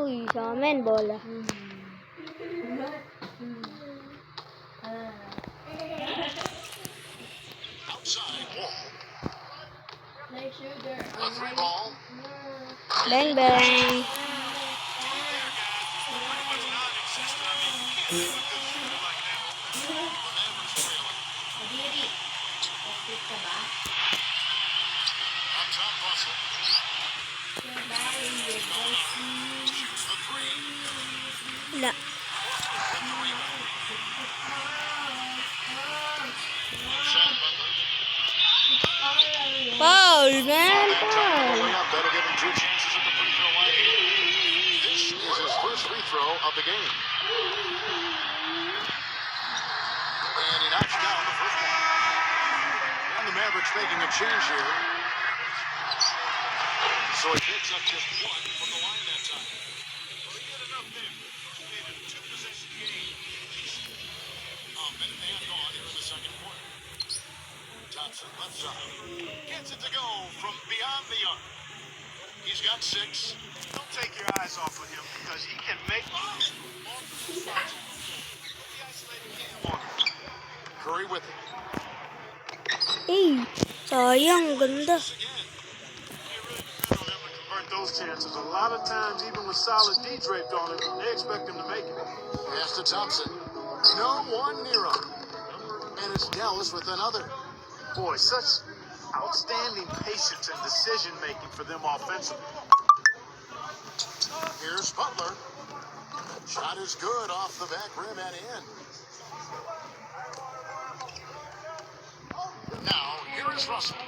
Uy, sa amin, bola. Bang, bang. Wala. Foul, man. Foul. That'll give him 2 chances at the free throw line. This is his first free throw of the game. And he knocks down the first one. And the Mavericks making a change here. So he picks up just 1 from the line that time. Well, he did enough there. He made it a 2-possession game. A minute and a half gone here in the second quarter. Thompson left side. Gets it to go from beyond the arc. He's got 6. Don't take your eyes off of him because he can make Curry with it. Sayang, ganda. Convert those chances. A lot of times, even with solid D draped on it, they expect him to make it. Pass to Thompson. No one near him. And it's Dallas with another. Boy, such outstanding patience and decision making for them offensively. Here's Butler. Shot is good off the back rim and in. Now, here is Russell.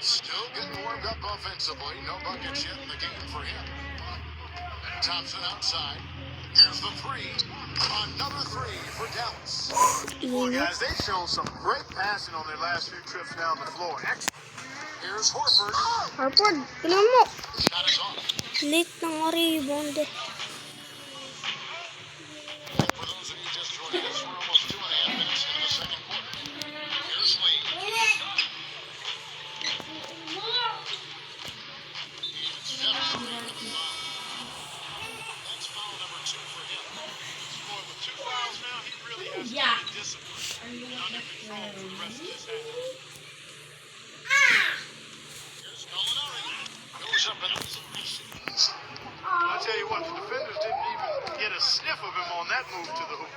Still getting warmed up offensively. No buckets yet in the game for him. And Thompson outside. Here's the 3. Another 3 for Dallas. Well, guys, they've shown some great passing on their last few trips down the floor. Here's Horford. Harford, tignan mo. Shot is off. Late ng rebound. For those of you just joining us, we're almost 2.5 minutes into the second quarter. Here's Lee. It's devastating with the foul. That's foul number 2 for him. Boy, with 2 fouls now, he really has to be disciplined and under control for the rest of his half. Here's Gallinari. Goes up and I tell you what, the defenders didn't even get a sniff of him on that move to the hoop.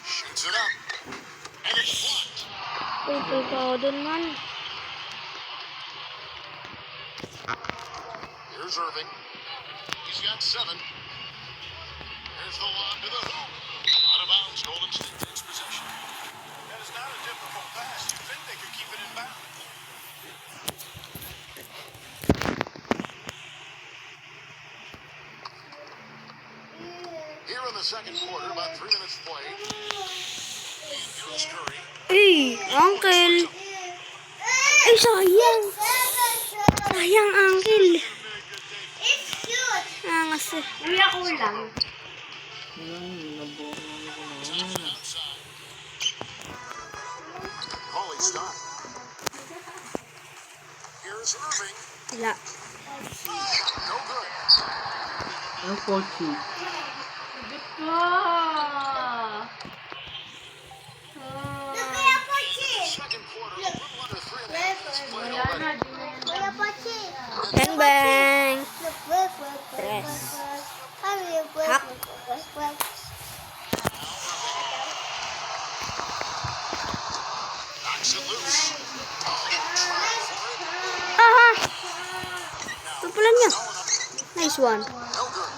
Shoots it up. And it's blocked. Uy, ikaw dun man. Here's Irving. He's got 7. There's the lob to the hoop. Out of bounds, Golden State takes possession. That is not a difficult pass. You'd think they could keep it in bounds. Here in the second quarter, about 3 minutes played. And here's Curry. Uncle. Ay, sayang. Sayang, Uncle. Kasi. Uy, ako lang. Outside. Holy stop. Here's Irving. Wala. No good. Ang pochi. Second quarter, a little under 3.5 minutes played already. Bang, bang. Tres. Hak. Knocks it loose. Trying for it. Aha. Tupulan niya. Nice one. No good.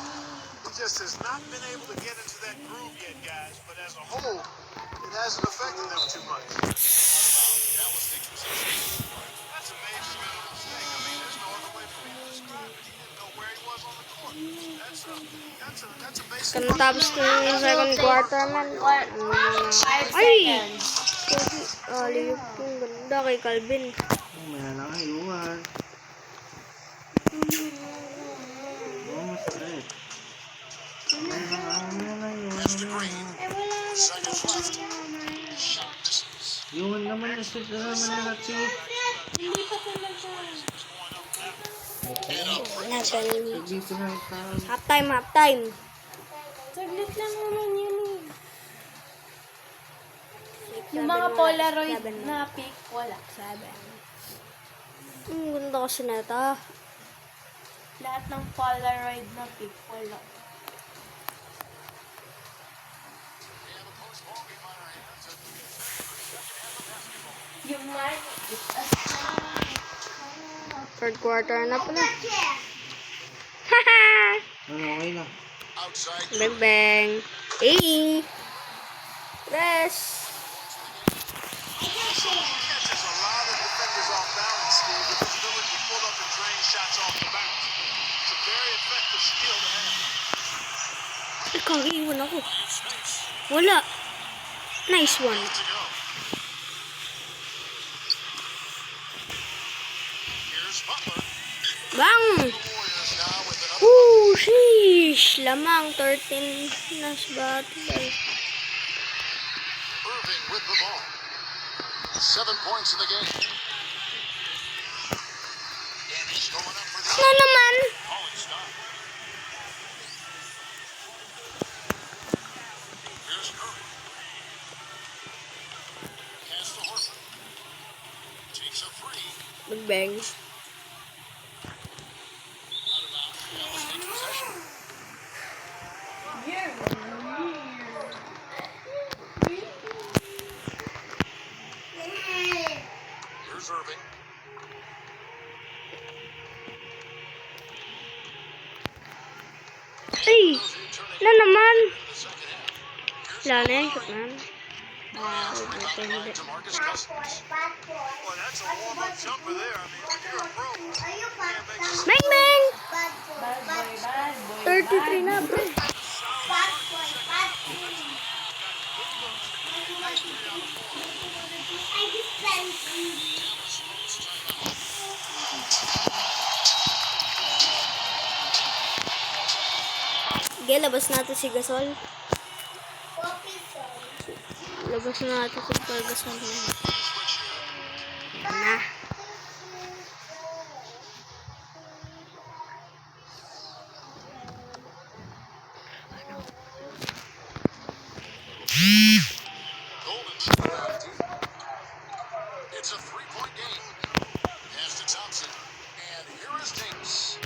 He just has not been able to get into that groove yet, guys. But as a whole, it hasn't affected them too much. Dallas takes possession. That's a major mental mistake. I mean, there's no other way for me to describe it. He didn't know where he was on the court. That's a basic. Kanatapos ko yung second quarter man. Ay! Aliyok yung ganda kay Calvin. May lang iwan. Masakit. Mr. Green. Seconds left. Shot misses. Iwan naman na siya naman lahat siya. Hindi pa sila sa... Wala ganun. Dito na yung tao. Half time. Saglit lang naman yun eh. Yung 7 mga wala. Polaroid 7 na pic, wala. 7. Ang ganda kasi na ito. Lahat ng Polaroid na pic, wala. Yung mic, Third quarter na pala. Haha! Ano, okay na. Outside. Bang bang. Eh. Rest. Catches a lot of defenders off balance, Steve, with his ability to pull up and drain shots off the bounce. It's a very effective skill to have. Ikaw, iiwan ako. Wala. Nice one. To go. Here's Butler. Bang! The Warriors now with an Ooh, sheesh. Lamang 13 na sa battle. Irving with the ball. 7 points in the game. He's going up for the Na naman. calling stop. Here's Curry. Pass to Horford. Takes a three. Bang bang. Out of bounds. Dallas takes possession. Here's Irving. Ay! Na naman. The second half. Wala na yun. Shot na. Rebound to Marcus Cousins. Boy, that's a warm-up jumper there. I mean, when you're a pro, you can't make this. Bang bang! bad boy. 33 na bro. Sige, labas natin si Gasol. Labas na natin si Gasol. Na. Golden State. It's a three-point game. Pass to Thompson. And here is Davis.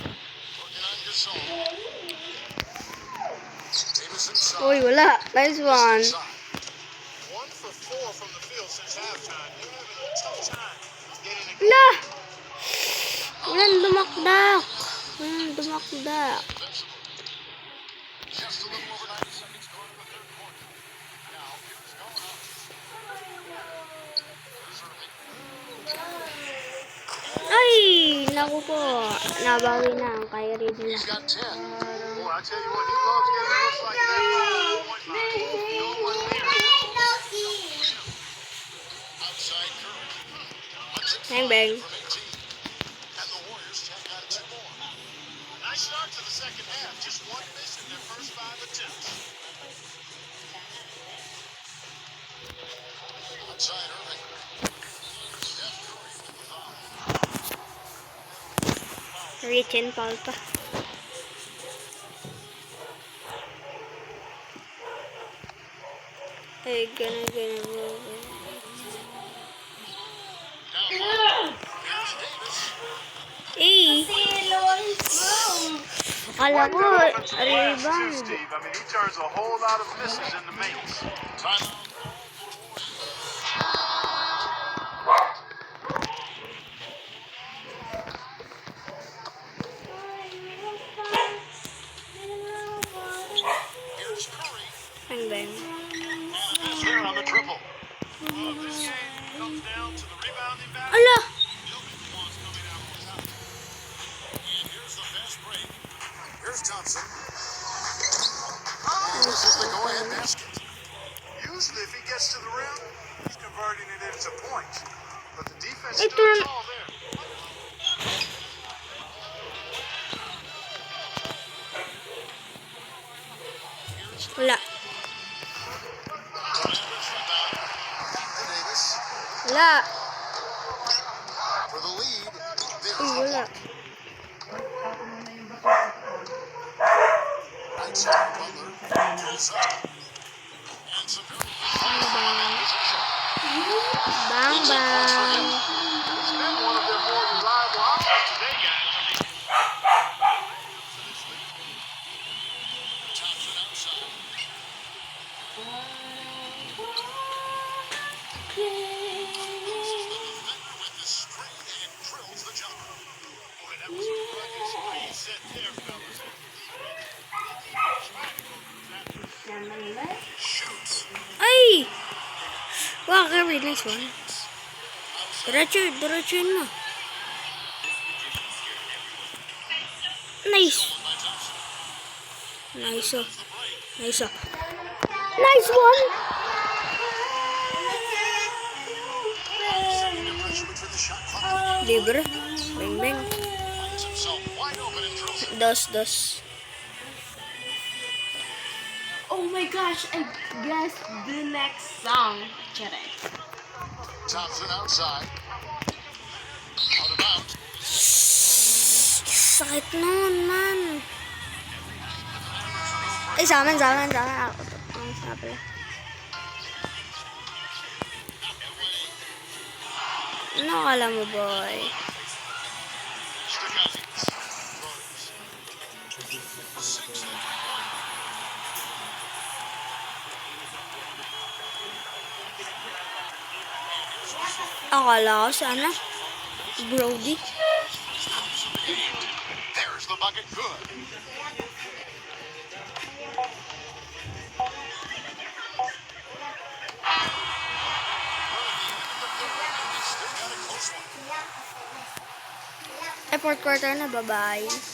Working on Gasol. Davis inside. Uy, wala. Nice one. Inside. 1 for 4 from the field since halftime. They're having a tough time getting a Wala! Walang dumakdak. Walang dumakdak. defensible. Just a little over 90 seconds going to the third quarter. Now, here's going up. Here's Irving. Ay! Naku po. Nabawi na ang Kyrie nila. He's got 10. Boy, I tell you what, he loves getting looks like that from the point line. No one near him. Outside Curry. Bang bang. From 18. And the Warriors tack on 2 more. Nice start to the second half. Just 1 miss in their first 5 attempts. Outside Irving. Steph Curry with the foul. Rich and Paul pa. Ay, gana. Here's Davis. Eh! Akala ko, rebound. Steve. I mean, he turns a whole lot of misses into makes. Timeout. Here's Curry. Bang bang. Pass there on the triple. Well, this game comes down to the rebounding battle. Ala! He'll be the ones coming out on top. And here's the fast break. Here's Thompson. And this is the go-ahead basket. Usually, if he gets to the rim, he's converting it into points. But the defense Ito stood na- tall there. Wala. Davis Wala. for the lead. Uy, wala. bang. He's been one of their more reliable options today, guys. I mean, Thompson outside. With the string and drills the jumper. Boy, that was a rugged reset there, fellas. Shoots. Ay! Wow, Kirby, nice one. Diretso yun mo. Nice. Nice, oh. Nice, oh. Nice one! Libre. Bang, bang. Finds himself wide open and drills it. Dos. Oh my gosh, I guessed the next song. Charay. Thompson outside. Out of bounds. Sakit nun, man. Ay, sa amin. Ako sa pala. Ano akala mo, boy? Akala ko sana. Brody. There's the bucket. Good. Ay, fourth quarter na. Bye-bye.